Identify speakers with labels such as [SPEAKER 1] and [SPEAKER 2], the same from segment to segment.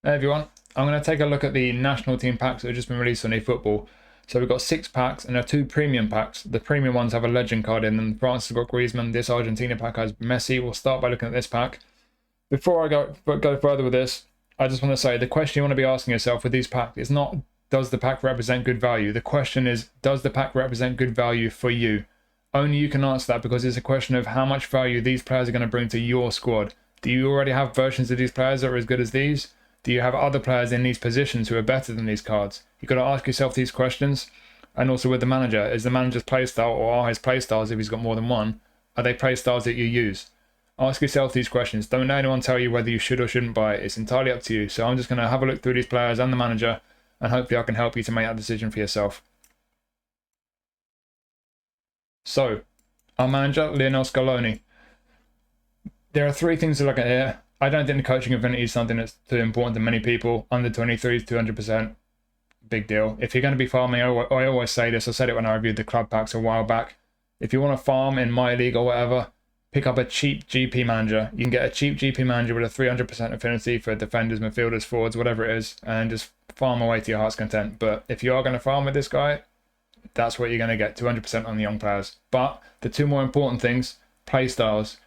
[SPEAKER 1] Hey everyone, I'm going to take a look at the national team packs that have just been released on eFootball. So we've got 6 packs and there are 2 premium packs. The premium ones have a legend card in them. France has got Griezmann, this Argentina pack has Messi. We'll start by looking at this pack. Before I go further with this, I just want to say the question you want to be asking yourself with these packs is not, does the pack represent good value? The question is, does the pack represent good value for you? Only you can answer that, because it's a question of how much value these players are going to bring to your squad. Do you already have versions of these players that are as good as these? Do you have other players in these positions who are better than these cards? You've got to ask yourself these questions. And also with the manager, is the manager's playstyle, or are his playstyles, if he's got more than one, are they playstyles that you use? Ask yourself these questions. Don't let anyone tell you whether you should or shouldn't buy it. It's entirely up to you. So I'm just going to have a look through these players and the manager, and hopefully I can help you to make that decision for yourself. So, our manager, Lionel Scaloni. There are 3 things to look at here. I don't think the coaching ability is something that's too important to many people. Under 23s, 200%. Big deal. If you're going to be farming, I always say this. I said it when I reviewed the club packs a while back. If you want to farm in my league or whatever, pick up a cheap GP manager. You can get a cheap GP manager with a 300% affinity for defenders, midfielders, forwards, whatever it is, and just farm away to your heart's content. But if you are going to farm with this guy, that's what you're going to get, 200% on the young players. But the 2 more important things, play styles.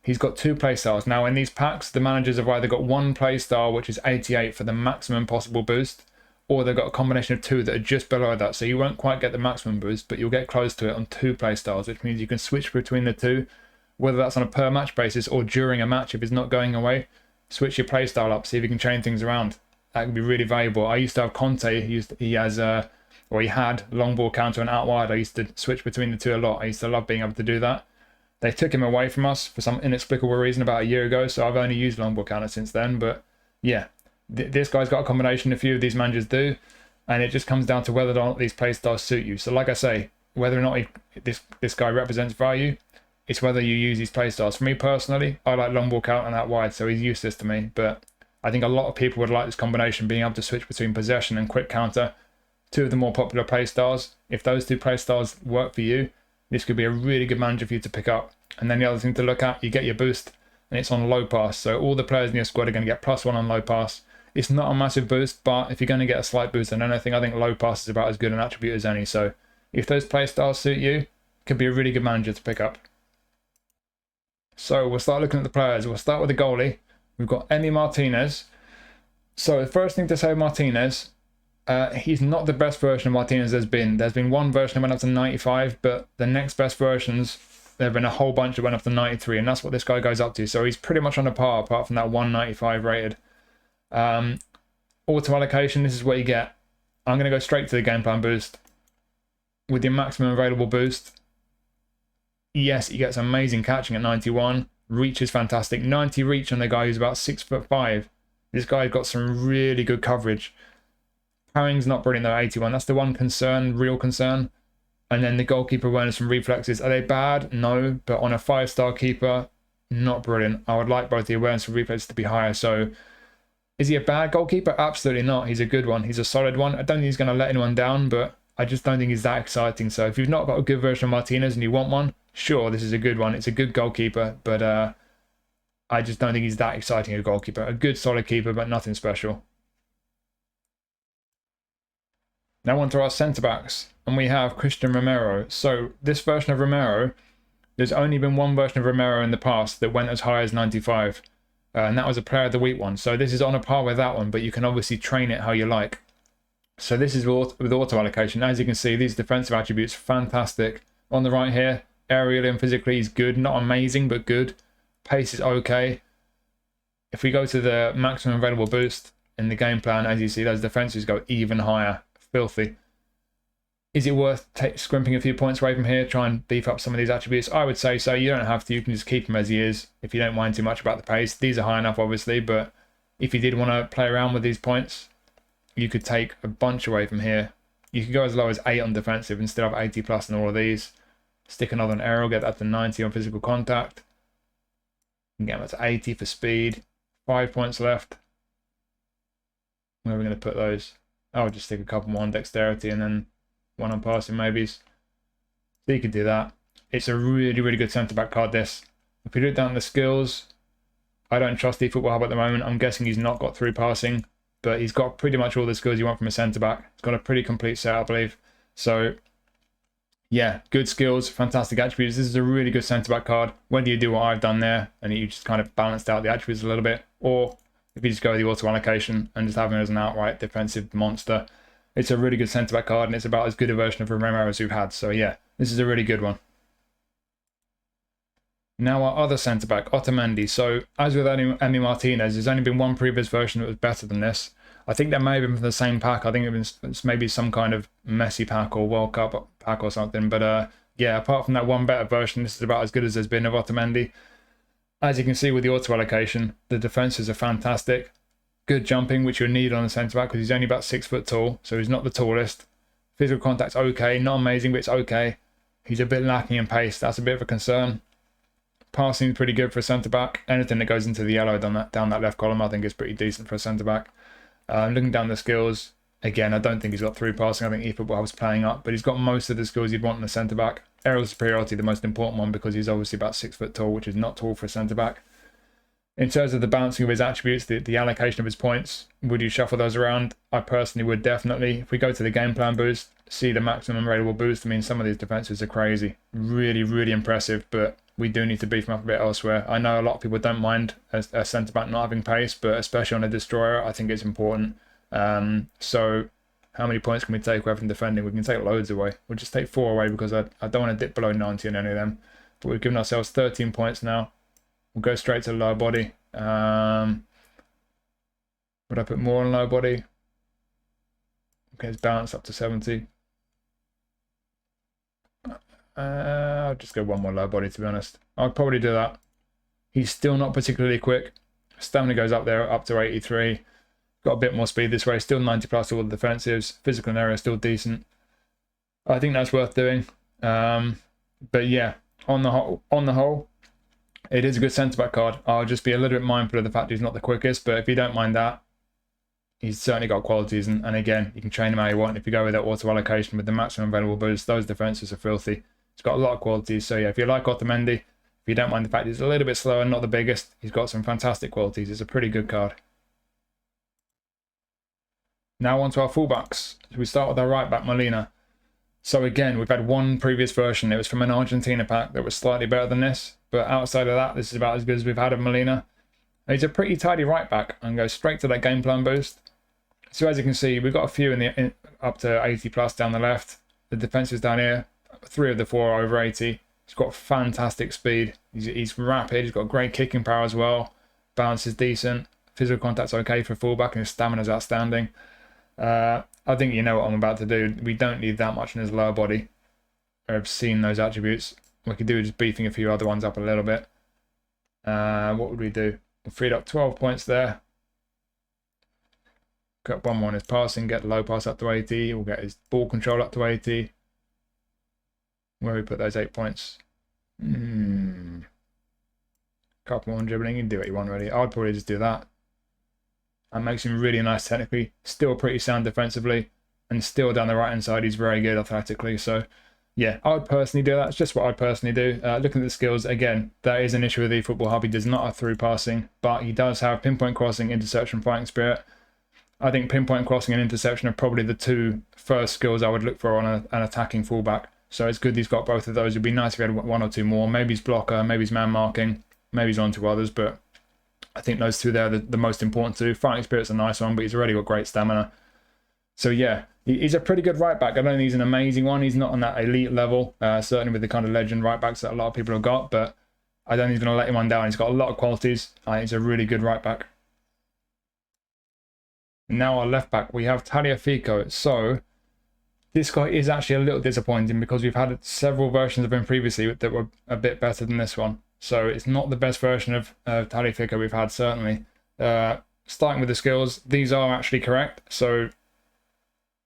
[SPEAKER 1] He's got 2 play styles. Now in these packs, the managers have either got 1 play style, which is 88 for the maximum possible boost, or they've got a combination of 2 that are just below that. So you won't quite get the maximum boost, but you'll get close to it on 2 play styles, which means you can switch between the 2, whether that's on a per match basis or during a match if it's not going away. Switch your play style up, see if you can change things around. That can be really valuable. I used to have Conte. He had long ball counter and out wide. I used to switch between the 2 a lot. I used to love being able to do that. They took him away from us for some inexplicable reason about a year ago, so I've only used long ball counter since then. But yeah, this guy's got a combination. A few of these managers do, and it just comes down to whether or not these play styles suit you. So like I say, whether or not this guy represents value, it's whether you use these play styles. For me personally, I like long ball counter and out wide, so he's useless to me. But I think a lot of people would like this combination, being able to switch between possession and quick counter, 2 of the more popular play styles. If those 2 play styles work for you, this could be a really good manager for you to pick up. And then the other thing to look at, you get your boost, and it's on low pass. So all the players in your squad are going to get +1 on low pass. It's not a massive boost, but if you're going to get a slight boost on anything, I think low pass is about as good an attribute as any. So if those play styles suit you, it could be a really good manager to pick up. So we'll start looking at the players. We'll start with the goalie. We've got Martínez. So the first thing to say, Martínez, he's not the best version of Martínez there's been. There's been one version that went up to 95, but the next best versions, there have been a whole bunch that went up to 93, and that's what this guy goes up to. So he's pretty much on a par, apart from that 195 rated. Auto allocation, this is what you get. I'm going to go straight to the game plan boost. With your maximum available boost, yes, he gets amazing catching at 91. Reach is fantastic. 90 reach on the guy who's about 6'5". This guy's got some really good coverage. Parring's not brilliant though, 81. That's the one concern, real concern. And then the goalkeeper awareness and reflexes. Are they bad? No. But on a 5-star keeper, not brilliant. I would like both the awareness and reflexes to be higher. So is he a bad goalkeeper? Absolutely not. He's a good one. He's a solid one. I don't think he's going to let anyone down, but I just don't think he's that exciting. So if you've not got a good version of Martínez and you want one, sure, this is a good one. It's a good goalkeeper, but I just don't think he's that exciting a goalkeeper. A good solid keeper, but nothing special. Now on to our centre-backs, and we have Christian Romero. So this version of Romero, there's only been one version of Romero in the past that went as high as 95, and that was a Player of the Week one. So this is on a par with that one, but you can obviously train it how you like. So this is with auto allocation. As you can see, these defensive attributes, fantastic. On the right here, aerially and physically, he's good. Not amazing, but good. Pace is okay. If we go to the maximum available boost in the game plan, as you see, those defenses go even higher. Filthy. Is it worth scrimping a few points away from here, try and beef up some of these attributes? I would say so. You don't have to. You can just keep him as he is if you don't mind too much about the pace. These are high enough, obviously, but if you did want to play around with these points, you could take a bunch away from here. You could go as low as 8 on defensive instead of 80 plus on all of these. Stick another on aerial, get that to 90 on physical contact. You can get that to 80 for speed. 5 points left. Where are we going to put those? I'll just stick a couple more on dexterity and then 1 on passing maybes. So you could do that. It's a really, really good centre-back card, this. If we do it down to the skills, I don't trust eFootball Hub at the moment. I'm guessing he's not got through passing. but he's got pretty much all the skills you want from a centre-back. He's got a pretty complete set, I believe. So, yeah, good skills, fantastic attributes. This is a really good centre-back card. Whether you do what I've done there, and you just kind of balanced out the attributes a little bit, or if you just go with the auto allocation and just have him as an outright defensive monster, it's a really good centre-back card, and it's about as good a version of Romero as we've had. So, yeah, this is a really good one. Now our other centre-back, Otamendi. So, as with Emi Martínez, there's only been one previous version that was better than this. I think that may have been from the same pack. I think it's maybe some kind of Messi pack or World Cup pack or something. But, yeah, apart from that one better version, this is about as good as there's been of Otamendi. As you can see with the auto allocation, the defences are fantastic. Good jumping, which you'll need on a centre-back because he's only about 6 foot tall, so he's not the tallest. Physical contact's okay, not amazing, but it's okay. He's a bit lacking in pace. That's a bit of a concern. Passing is pretty good for a centre-back. Anything that goes into the yellow down that left column, I think is pretty decent for a centre-back. Looking down the skills, again, I don't think he's got through passing. I think eFootball was playing up, but he's got most of the skills you'd want in a centre-back. Aerial superiority, the most important one, because he's obviously about 6 foot tall, which is not tall for a centre-back. In terms of the balancing of his attributes, the allocation of his points, would you shuffle those around? I personally would definitely. If we go to the game plan boost, see the maximum available boost, I mean, some of these defenses are crazy. Really, really impressive, but we do need to beef them up a bit elsewhere. I know a lot of people don't mind a centre-back not having pace, but especially on a destroyer, I think it's important. So how many points can we take away from defending? We can take loads away. We'll just take 4 away because I don't want to dip below 90 on any of them. But we've given ourselves 13 points now. We'll go straight to lower body. Would I put more on lower body? Okay, it's balanced up to 70. I'll just go one more lower body, to be honest. I'd probably do that. He's still not particularly quick. Stamina goes up there, up to 83. Got a bit more speed this way. Still 90 plus all the defensives. Physical area still decent. I think that's worth doing. But yeah, on the whole, it is a good centre-back card. I'll just be a little bit mindful of the fact he's not the quickest, but if you don't mind that, he's certainly got qualities. And again, you can train him how you want. If you go with that auto allocation with the maximum available boost, those defences are filthy. He's got a lot of qualities. So yeah, if you like Otamendi, if you don't mind the fact he's a little bit slower, not the biggest, he's got some fantastic qualities. It's a pretty good card. Now on to our fullbacks. So we start with our right back, Molina. So again, we've had one previous version. It was from an Argentina pack that was slightly better than this. But outside of that, this is about as good as we've had of Molina. He's a pretty tidy right back and goes straight to that game plan boost. So as you can see, we've got a few up to 80 plus down the left. The defenses down here, 3 of the 4 are over 80. He's got fantastic speed. He's rapid. He's got great kicking power as well. Balance is decent. Physical contact's okay for a fullback, and his stamina's outstanding. I think you know what I'm about to do. We don't need that much in his lower body. I've seen those attributes. What we could do is just beefing a few other ones up a little bit. What would we do? We freed up 12 points there. Got one more on his passing, get the low pass up to 80. We'll get his ball control up to 80. Where we put those 8 points? Couple more on dribbling. You can do what you want, really. I'd probably just do that. That makes him really nice technically. Still pretty sound defensively. And still down the right-hand side, he's very good athletically. So, yeah, I would personally do that. It's just what I'd personally do. Looking at the skills, again, that is an issue with eFootball Hub. He does not have through passing, but he does have pinpoint crossing, interception, fighting spirit. I think pinpoint crossing and interception are probably the 2 first skills I would look for on an attacking fullback. So it's good he's got both of those. It'd be nice if he had 1 or 2 more. Maybe he's blocker, maybe he's man marking, maybe he's on to others, but I think those 2 there are the most important 2. Fighting spirit's a nice one, but he's already got great stamina. So yeah, he's a pretty good right back. I don't think he's an amazing one. He's not on that elite level, certainly with the kind of legend right backs that a lot of people have got, but I don't think he's going to let him on down. He's got a lot of qualities. I think he's a really good right back. Now our left back, we have Tagliafico. So this guy is actually a little disappointing because we've had several versions of him previously that were a bit better than this one. So it's not the best version of Tagliafico we've had, certainly. Starting with the skills, these are actually correct. So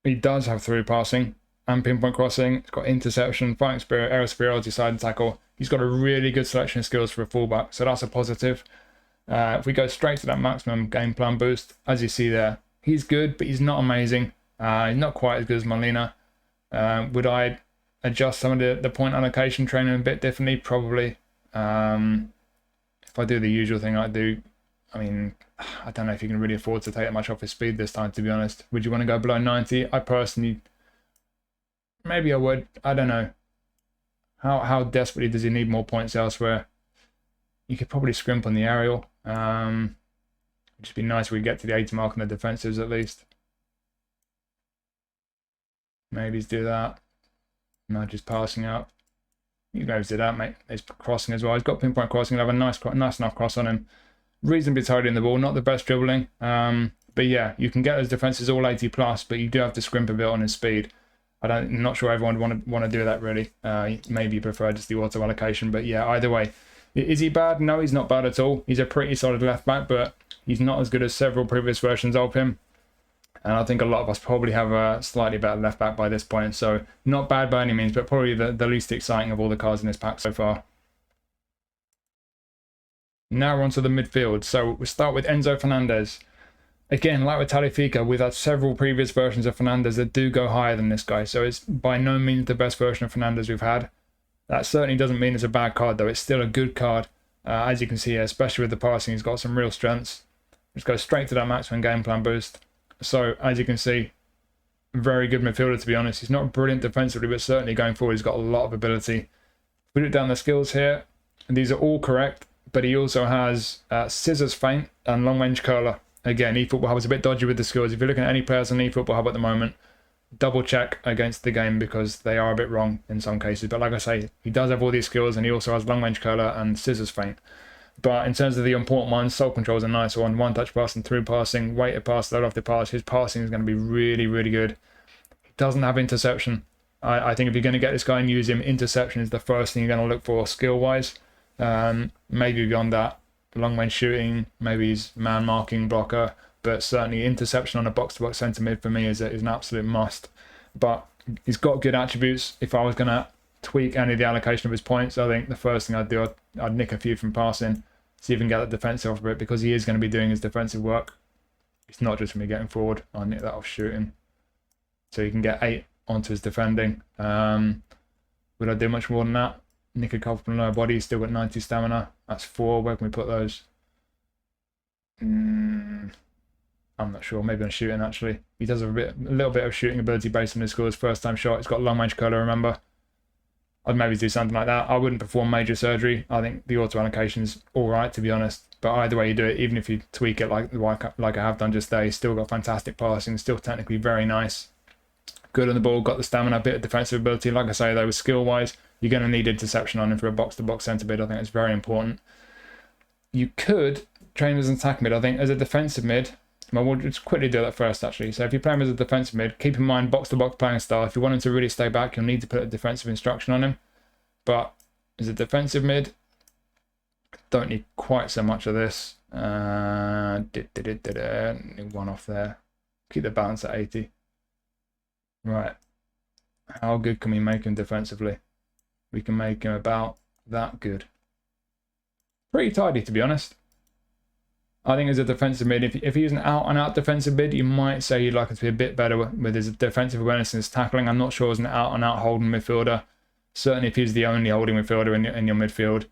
[SPEAKER 1] he does have through passing and pinpoint crossing. He's got interception, fighting spirit, aerial superiority, side and tackle. He's got a really good selection of skills for a fullback, so that's a positive. If we go straight to that maximum game plan boost, as you see there, he's good, but he's not amazing. He's not quite as good as Molina. Would I adjust some of the point allocation training a bit differently? Probably. If I do the usual thing I do, I mean, I don't know if you can really afford to take that much off his speed this time, to be honest. Would you want to go below 90? I personally, maybe I would. I don't know. How desperately does he need more points elsewhere? You could probably scrimp on the aerial. It'd just be nice if we get to the 80 mark on the defensives at least. Maybe do that. No, just passing out. You guys do that, mate. He's crossing as well. He's got pinpoint crossing. He'll have a nice enough cross on him. Reasonably tidy in the ball. Not the best dribbling. But yeah, you can get those defenses all 80 plus, but you do have to scrimp a bit on his speed. I'm not sure everyone would want to do that really. Maybe you prefer just the auto allocation, but yeah, either way. Is he bad? No, he's not bad at all. He's a pretty solid left back, but he's not as good as several previous versions of him. And I think a lot of us probably have a slightly better left back by this point. So not bad by any means, but probably the least exciting of all the cards in this pack so far. Now we're on to the midfield. So we'll start with Enzo Fernández. Again, like with Tagliafico, we've had several previous versions of Fernández that do go higher than this guy. So it's by no means the best version of Fernández we've had. That certainly doesn't mean it's a bad card, though. It's still a good card. As you can see here, especially with the passing, he's got some real strengths. Just go straight to that maximum game plan boost. So, as you can see, very good midfielder, to be honest. He's not brilliant defensively, but certainly going forward, he's got a lot of ability. We look down the skills here, and these are all correct, but he also has scissors feint and long range curler. Again, eFootball Hub is a bit dodgy with the skills. If you're looking at any players on eFootball Hub at the moment, double check against the game because they are a bit wrong in some cases. But like I say, he does have all these skills, and he also has long range curler and scissors feint. But in terms of the important ones, soul control is a nice one. One touch passing, through passing, weighted pass, load off the pass. His passing is going to be really, really good. He doesn't have interception. I think if you're going to get this guy and use him, interception is the first thing you're going to look for skill-wise. Maybe beyond that, long range shooting, maybe he's man marking blocker, but certainly interception on a box-to-box centre mid for me is an absolute must. But he's got good attributes. If I was going to tweak any of the allocation of his points, I think the first thing I'd do, I'd nick a few from passing, see if we can get the defensive off a bit, because he is going to be doing his defensive work. It's not just me getting forward. I'll nick that off shooting. So you can get 8 onto his defending. Would I do much more than that? Nick a couple from lower body, still got 90 stamina. That's 4. Where can we put those? I'm not sure. Maybe on shooting, actually. He does have a little bit of shooting ability based on his scores. First time shot. He's got long range curler, remember? I'd maybe do something like that. I wouldn't perform major surgery. I think the auto allocation's all right, to be honest. But either way you do it, even if you tweak it like I have done just there, he's still got fantastic passing, still technically very nice. Good on the ball, got the stamina, a bit of defensive ability. Like I say, though, with skill-wise, you're going to need interception on him for a box-to-box centre mid. I think it's very important. You could train him as an attack mid. I think as a defensive mid, well, we'll just quickly do that first, actually. So if you play him as a defensive mid, keep in mind box-to-box playing style. If you want him to really stay back, you'll need to put a defensive instruction on him. But as a defensive mid, don't need quite so much of this. One off there. Keep the balance at 80. Right. How good can we make him defensively? We can make him about that good. Pretty tidy, to be honest. I think as a defensive mid, if he's an out-and-out defensive mid, you might say you'd like him to be a bit better with his defensive awareness and his tackling. I'm not sure as an out-and-out holding midfielder. Certainly if he's the only holding midfielder in your midfield,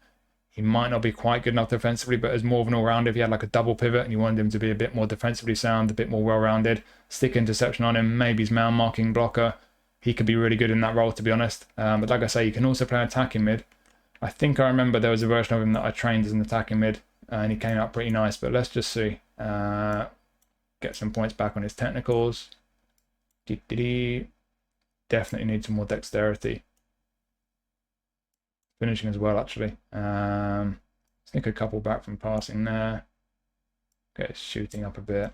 [SPEAKER 1] he might not be quite good enough defensively, but as more of an all-rounder, if you had like a double pivot and you wanted him to be a bit more defensively sound, a bit more well-rounded, stick interception on him, maybe he's man-marking blocker, he could be really good in that role, to be honest. But like I say, you can also play attacking mid. I think I remember there was a version of him that I trained as an attacking mid, and he came out pretty nice, but let's just see. Get some points back on his technicals. Definitely need some more dexterity. Finishing as well, actually. Sneak a couple back from passing there. Get his shooting up a bit.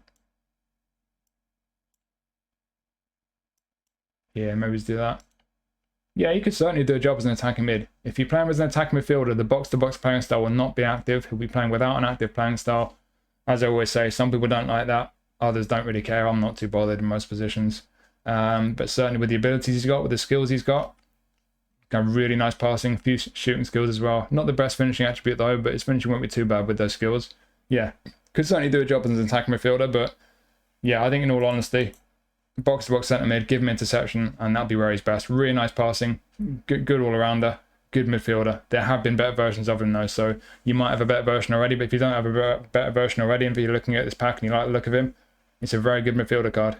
[SPEAKER 1] Yeah, maybe let's do that. Yeah, you could certainly do a job as an attacking mid. If you play him as an attacking midfielder, the box-to-box playing style will not be active. He'll be playing without an active playing style. As I always say, some people don't like that. Others don't really care. I'm not too bothered in most positions. But certainly with the abilities he's got, with the skills he's got, really nice passing, a few shooting skills as well. Not the best finishing attribute though, but his finishing won't be too bad with those skills. Yeah, could certainly do a job as an attacking midfielder, but yeah, I think in all honesty, box-to-box centre mid, give him interception, and that'll be where he's best. Really nice passing, good all-arounder. good midfielder. There have been better versions of him though, so you might have a better version already, but if you don't have a better version already and you're looking at this pack and you like the look of him, it's a very good midfielder card.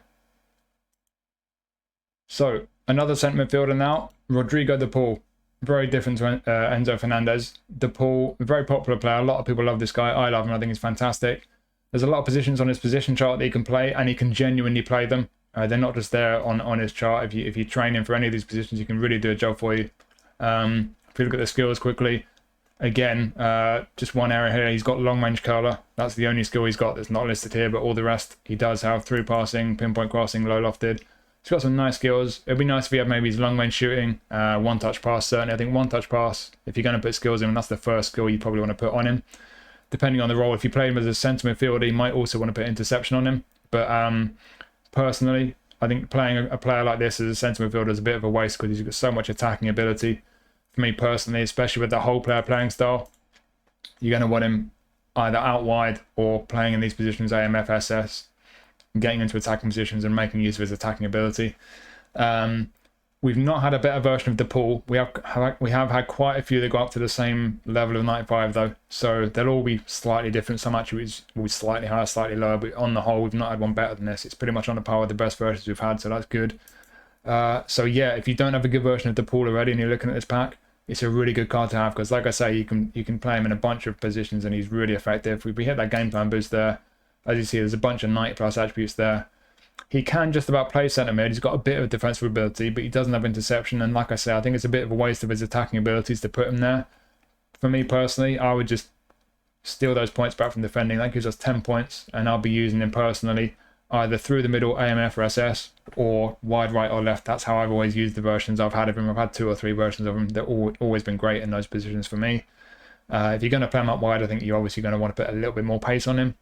[SPEAKER 1] So, another centre midfielder now, Rodrigo De Paul. Very different to Enzo Fernandez. De Paul, a very popular player. A lot of people love this guy. I love him. I think he's fantastic. There's a lot of positions on his position chart that he can play, and he can genuinely play them. They're not just there on his chart. If you train him for any of these positions, he can really do a job for you. If you look at the skills quickly, again, just one area here. He's got long range curler. That's the only skill he's got that's not listed here, but all the rest he does have: through passing, pinpoint crossing, low lofted. He's got some nice skills. It'd be nice if he had maybe his long range shooting, one touch pass. Certainly, I think one touch pass, if you're going to put skills in, that's the first skill you probably want to put on him. Depending on the role, if you play him as a centre midfielder, you might also want to put interception on him. But personally, I think playing a player like this as a centre midfielder is a bit of a waste because he's got so much attacking ability. For me personally, especially with the whole player playing style, you're going to want him either out wide or playing in these positions, AMF, SS, getting into attacking positions and making use of his attacking ability. We've not had a better version of De Paul. We have had quite a few that go up to the same level of 95 though, so they'll all be slightly different. Some attributes will be slightly higher, slightly lower, but on the whole, we've not had one better than this. It's pretty much on the par with the best versions we've had, so that's good. So yeah, if you don't have a good version of De Paul already and you're looking at this pack, it's a really good card to have because, like I say, you can play him in a bunch of positions and he's really effective. We hit that game plan boost there. As you see, there's a bunch of 90 plus attributes there. He can just about play centre mid. He's got a bit of defensive ability, but he doesn't have interception. And like I say, I think it's a bit of a waste of his attacking abilities to put him there. For me personally, I would just steal those points back from defending. That gives us 10 points, and I'll be using him personally either through the middle, AMF or SS, or wide right or left. That's how I've always used the versions I've had of him. I've had 2 or 3 versions of him. They've always been great in those positions for me. If you're going to play him up wide, I think you're obviously going to want to put a little bit more pace on him.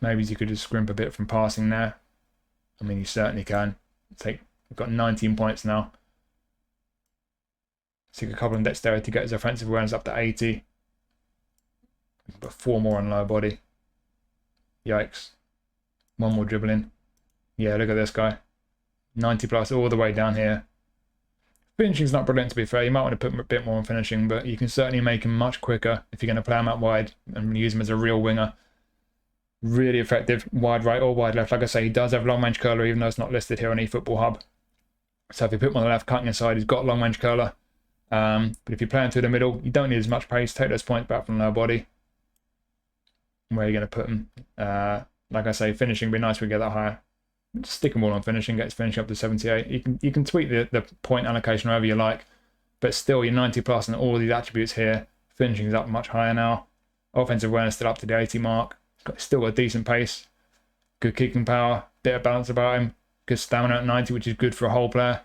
[SPEAKER 1] Maybe you could just scrimp a bit from passing there. I mean, you certainly can. We've got 19 points now. Take a couple of dexterity to get his offensive awareness up to 80. We can put 4 more on lower body. Yikes. 1 more dribbling. Yeah, look at this guy. 90 plus all the way down here. Finishing's not brilliant, to be fair. You might want to put a bit more on finishing, but you can certainly make him much quicker if you're going to play him out wide and use him as a real winger. Really effective, wide right or wide left. Like I say, he does have long range curler, even though it's not listed here on eFootball Hub. So if you put him on the left, cutting inside, he's got long range curler. But if you're playing through the middle, you don't need as much pace. Take those points back from lower body. Where are you going to put him? Like I say, finishing would be nice if we get that higher. Stick them all on finishing, get his finishing up to 78. You can tweak the point allocation however you like, but still you're 90 plus and all these attributes here. Finishing is up much higher now. Offensive awareness still up to the 80 mark. Still got a decent pace, good kicking power, bit of balance about him, good stamina at 90, which is good for a whole player.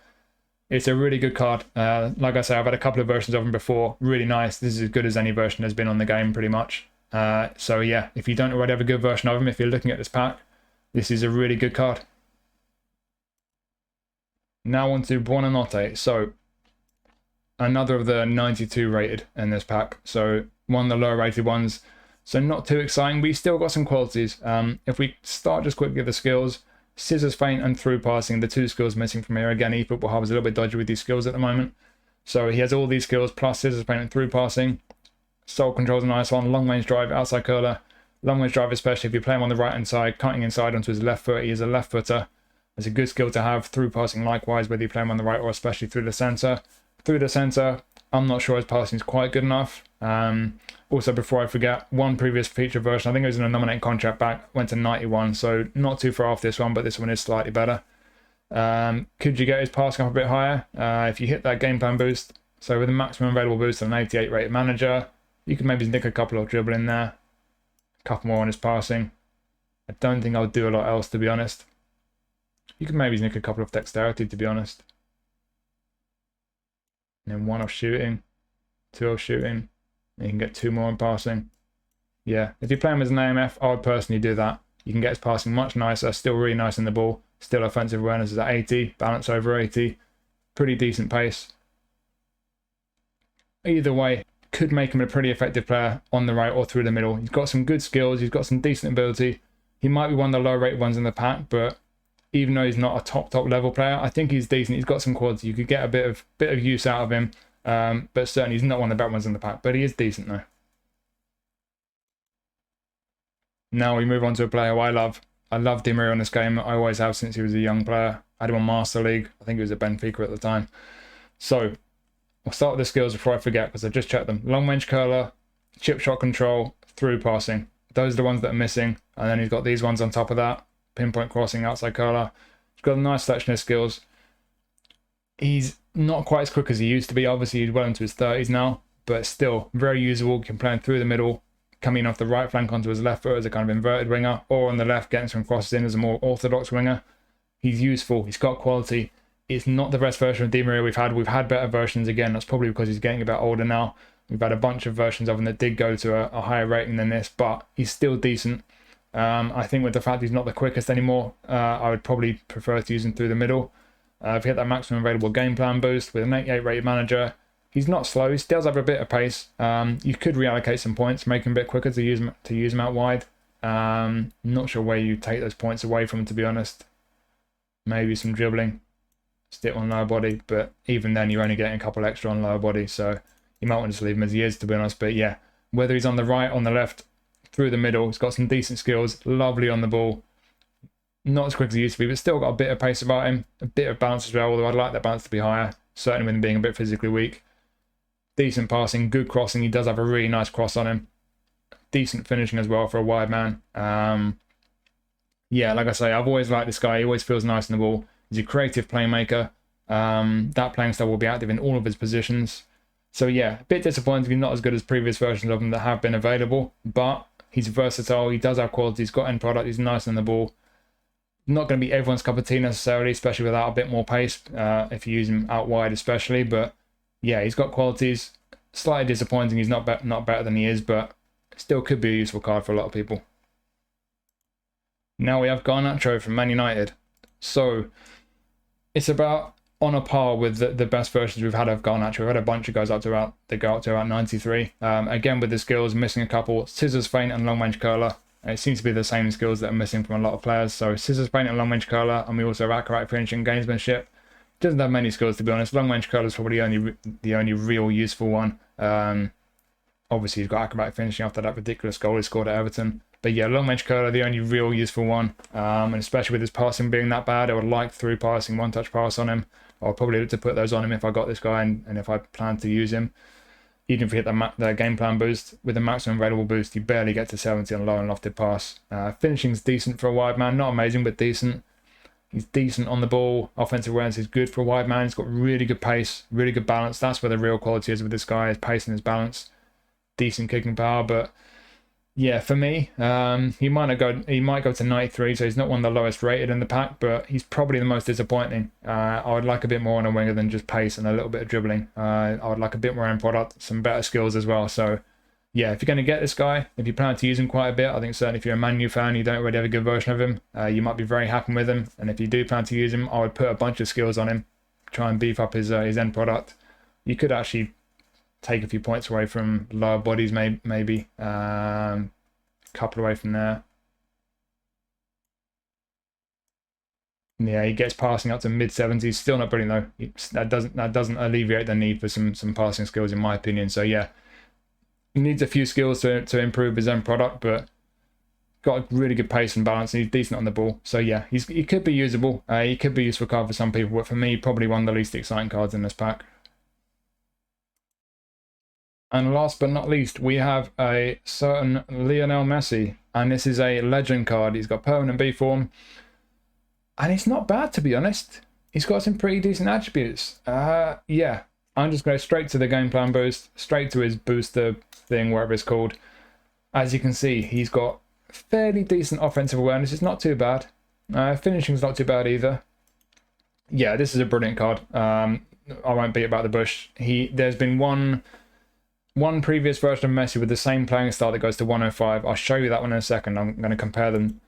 [SPEAKER 1] It's a really good card. Like I say, I've had a couple of versions of him before. Really nice. This is as good as any version has been on the game, pretty much. So yeah, if you don't already have a good version of him, if you're looking at this pack, this is a really good card. Now on to Buonanotte. So another of the 92 rated in this pack. So one of the lower rated ones. So not too exciting, but he's still got some qualities. If we start just quickly with the skills, scissors, feint, and through passing, the 2 skills missing from here. Again, eFootball Hub is a little bit dodgy with these skills at the moment. So he has all these skills, plus scissors, feint, and through passing. Soul control's a nice one, long range drive, outside curler. Long range drive, especially if you play him on the right hand side, cutting inside onto his left foot. He is a left footer. It's a good skill to have. Through passing likewise, whether you play him on the right or especially through the centre. Through the centre, I'm not sure his passing is quite good enough. Also, before I forget, one previous feature version, I think it was in a nominating contract back, went to 91, so not too far off this one, but this one is slightly better. Could you get his passing up a bit higher? If you hit that game plan boost, so with a maximum available boost on an 88 rated manager, you could maybe nick a couple of dribble in there, a couple more on his passing. I don't think I would do a lot else, to be honest. You could maybe nick a couple of dexterity, to be honest. And then 1 off shooting, 2 off shooting. You can get 2 more in passing. Yeah, if you play him as an AMF, I would personally do that. You can get his passing much nicer, still really nice in the ball. Still offensive awareness is at 80, balance over 80. Pretty decent pace. Either way, could make him a pretty effective player on the right or through the middle. He's got some good skills, he's got some decent ability. He might be one of the low rated ones in the pack, but even though he's not a top level player, I think he's decent. He's got some quality. You could get a bit of use out of him, but certainly he's not one of the better ones in the pack. But he is decent though. Now we move on to a player who I love. I love Di Maria in this game. I always have since he was a young player. I had him on Master League. I think he was at Benfica at the time. So we'll start with the skills before I forget, because I just checked them. Long range curler, chip shot control, through passing. Those are the ones that are missing. And then he's got these ones on top of that. Pinpoint crossing, outside curler. He's got a nice selection of skills. He's not quite as quick as he used to be. Obviously, he's well into his 30s now, but still very usable. Can play him through the middle, coming off the right flank onto his left foot as a kind of inverted winger, or on the left getting some crosses in as a more orthodox winger. He's useful. He's got quality. It's not the best version of Di Maria we've had. We've had better versions. Again, that's probably because he's getting a bit older now. We've had a bunch of versions of him that did go to a higher rating than this, but he's still decent. I think with the fact he's not the quickest anymore, I would probably prefer to use him through the middle. If you get that maximum available game plan boost with an 88 rated manager, he's not slow. He still does have a bit of pace. You could reallocate some points, make him a bit quicker to use him out wide. Not sure where you take those points away from, to be honest. Maybe some dribbling, stick on lower body, but even then you're only getting a couple extra on lower body, so you might want to just leave him as he is, to be honest. But yeah, whether he's on the right, on the left, through the middle, he's got some decent skills, lovely on the ball. Not as quick as he used to be, but still got a bit of pace about him, a bit of balance as well, although I'd like that balance to be higher, certainly with him being a bit physically weak. Decent passing, good crossing. He does have a really nice cross on him. Decent finishing as well for a wide man. Yeah, like I say, I've always liked this guy. He always feels nice in the ball. He's a creative playmaker. That playing style will be active in all of his positions. So yeah, a bit disappointing. He's not as good as previous versions of him that have been available, but he's versatile. He does have quality. He's got end product. He's nice on the ball. Not going to be everyone's cup of tea necessarily, especially without a bit more pace, if you use him out wide especially. But yeah, he's got qualities. Slightly disappointing. He's not better than he is, but still could be a useful card for a lot of people. Now we have Garnacho from Man United. So it's about on a par with the best versions we've had of Garnacho. We've had a bunch of guys that go up to about 93. Again, with the skills, missing a couple. Scissors, feint, and long range curler. It seems to be the same skills that are missing from a lot of players. So scissors, feint, and long range curler. And we also have accurate finishing, gamesmanship. Doesn't have many skills, to be honest. Long range curler is probably the only real useful one. Obviously, he's got acrobatic finishing after that ridiculous goal he scored at Everton. But yeah, long range curler, the only real useful one. And especially with his passing being that bad, I would like through passing, one-touch pass on him. I'll probably look to put those on him if I got this guy and if I plan to use him. Even if you hit the game plan boost, with the maximum available boost, you barely get to 70 on low and lofted pass. Finishing's decent for a wide man. Not amazing, but decent. He's decent on the ball. Offensive awareness is good for a wide man. He's got really good pace, really good balance. That's where the real quality is with this guy, his pace and his balance. Decent kicking power, but yeah, for me, he might go to 93, so he's not one of the lowest rated in the pack, but he's probably the most disappointing. I would like a bit more on a winger than just pace and a little bit of dribbling. I would like a bit more end product, some better skills as well. So yeah, if you're going to get this guy, if you plan to use him quite a bit, I think certainly if you're a Man U fan, you don't already have a good version of him, you might be very happy with him. And if you do plan to use him, I would put a bunch of skills on him, try and beef up his end product. You could actually take a few points away from lower bodies, maybe. Couple away from there. Yeah, he gets passing up to mid-70s. Still not brilliant though. That doesn't alleviate the need for some passing skills, in my opinion. So yeah, he needs a few skills to improve his own product, but got a really good pace and balance, and he's decent on the ball. So yeah, he could be usable. He could be a useful card for some people, but for me, probably one of the least exciting cards in this pack. And last but not least, we have a certain Lionel Messi, and this is a legend card. He's got permanent B form, and it's not bad, to be honest. He's got some pretty decent attributes. Yeah, I'm just going straight to the game plan boost, straight to his booster thing, whatever it's called. As you can see, he's got fairly decent offensive awareness. It's not too bad. Finishing's not too bad either. Yeah, this is a brilliant card. I won't beat about the bush. There's been one previous version of Messi with the same playing style that goes to 105. I'll show you that one in a second. I'm going to compare them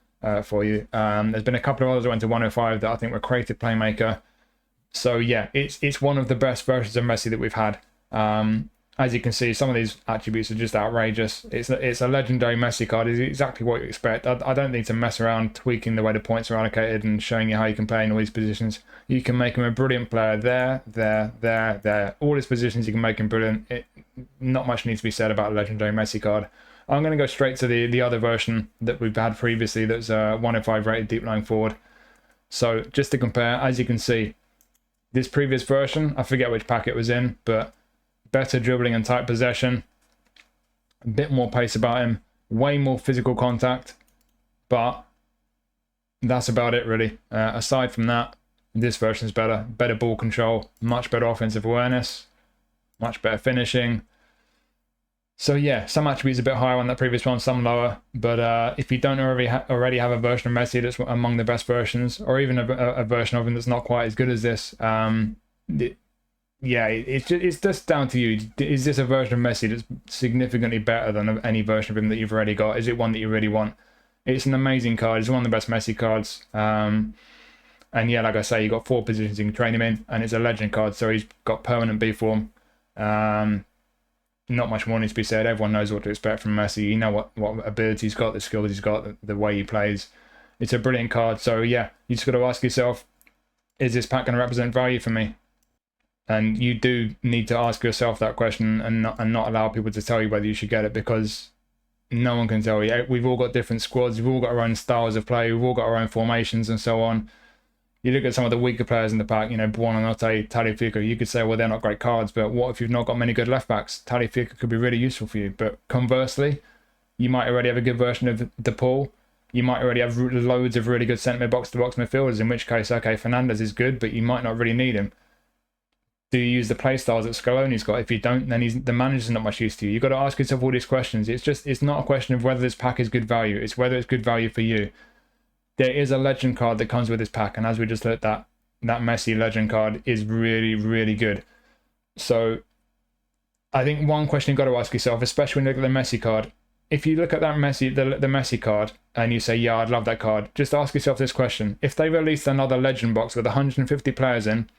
[SPEAKER 1] for you. There's been a couple of others that went to 105 that I think were creative playmaker. So yeah, it's one of the best versions of Messi that we've had. as you can see, some of these attributes are just outrageous. It's a legendary Messi card. It's exactly what you expect. I don't need to mess around tweaking the way the points are allocated and showing you how you can play in all these positions. You can make him a brilliant player there. All his positions you can make him brilliant. Not much needs to be said about a legendary Messi card. I'm going to go straight to the other version that we've had previously that's 105 rated deep lying forward. So just to compare, as you can see, this previous version, I forget which pack it was in, but better dribbling and tight possession, a bit more pace about him, way more physical contact, but that's about it really. Aside from that, this version is better ball control, much better offensive awareness, much better finishing. So yeah, some attributes a bit higher on that previous one, some lower, but if you don't already have a version of Messi that's among the best versions, or even a version of him that's not quite as good as this, yeah, it's just down to you. Is this a version of Messi that's significantly better than any version of him that you've already got? Is it one that you really want? It's an amazing card. It's one of the best Messi cards. And yeah, like I say, you've got 4 positions you can train him in, and it's a legend card, so he's got permanent B form. Not much more needs to be said. Everyone knows what to expect from Messi. You know what ability he's got, the skills he's got, the way he plays. It's a brilliant card. So yeah, you just got to ask yourself, is this pack going to represent value for me? And you do need to ask yourself that question and not allow people to tell you whether you should get it, because no one can tell you. We've all got different squads. We've all got our own styles of play. We've all got our own formations and so on. You look at some of the weaker players in the pack, you know, Buonanotte, Tagliafico, you could say, well, they're not great cards, but what if you've not got many good left backs? Tagliafico could be really useful for you. But conversely, you might already have a good version of De Paul. You might already have loads of really good centre box-to-box midfielders, in which case, okay, Fernández is good, but you might not really need him. Do you use the play styles that Scaloni's got? If you don't, then the manager's not much use to you. You've got to ask yourself all these questions. It's not a question of whether this pack is good value. It's whether it's good value for you. There is a legend card that comes with this pack, and as we just looked at, that Messi legend card is really, really good. So I think one question you've got to ask yourself, especially when you look at the Messi card, if you look at that the Messi card and you say, yeah, I'd love that card, just ask yourself this question. If they released another legend box with 150 players in,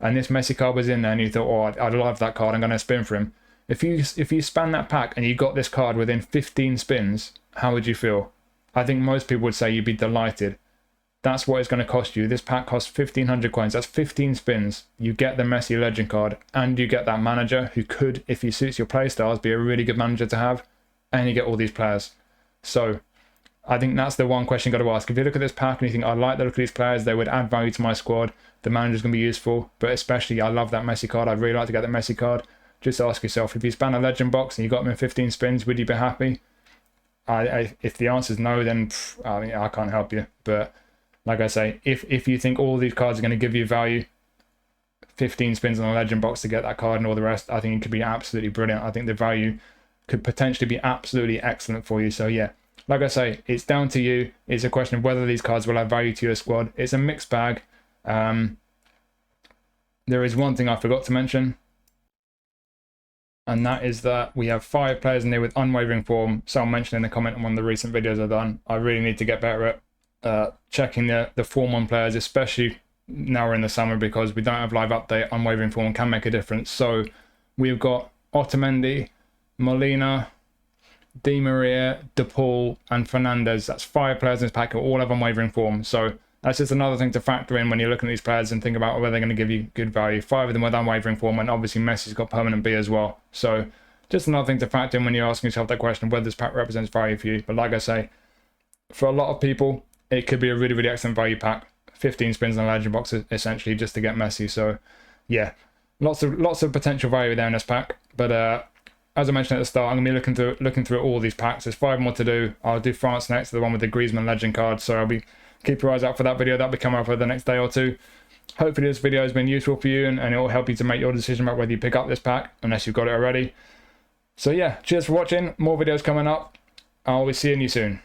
[SPEAKER 1] and this Messi card was in there, and you thought, oh, I'd love that card, I'm going to spin for him. If you span that pack and you got this card within 15 spins, how would you feel? I think most people would say you'd be delighted. That's what it's going to cost you. This pack costs 1,500 coins. That's 15 spins. You get the Messi legend card, and you get that manager who could, if he suits your play styles, be a really good manager to have, and you get all these players. So I think that's the one question you've got to ask. If you look at this pack and you think, I like the look of these players, they would add value to my squad, the manager's going to be useful, but especially I love that Messi card, I'd really like to get the Messi card, just ask yourself, if you span a legend box and you got them in 15 spins, would you be happy? If the answer is no, then I can't help you. But like I say, if you think all these cards are going to give you value, 15 spins on a legend box to get that card and all the rest, I think it could be absolutely brilliant. I think the value could potentially be absolutely excellent for you. So yeah, like I say, it's down to you. It's a question of whether these cards will have value to your squad. It's a mixed bag. There is one thing I forgot to mention, and that is that we have 5 players in there with unwavering form. Someone mentioned in the comment on one of the recent videos I've done. I really need to get better at checking the form on players, especially now we're in the summer, because we don't have live update. Unwavering form can make a difference. So we've got Otamendi, Molina, Di Maria, De Paul, and Fernández. That's 5 players in this pack who all have unwavering form. So that's just another thing to factor in when you're looking at these players and think about whether they're going to give you good value. 5 of them with unwavering form, and obviously Messi's got permanent B as well. So just another thing to factor in when you're asking yourself that question of whether this pack represents value for you. But like I say, for a lot of people, it could be a really, really excellent value pack. 15 spins on a legend box essentially just to get Messi. So yeah, lots of potential value there in this pack. But as I mentioned at the start, I'm going to be looking through all these packs. There's 5 more to do. I'll do France next, the one with the Griezmann legend card. So keep your eyes out for that video. That'll be coming up over the next day or two. Hopefully this video has been useful for you, and it will help you to make your decision about whether you pick up this pack, unless you've got it already. So yeah, cheers for watching. More videos coming up. I'll be seeing you soon.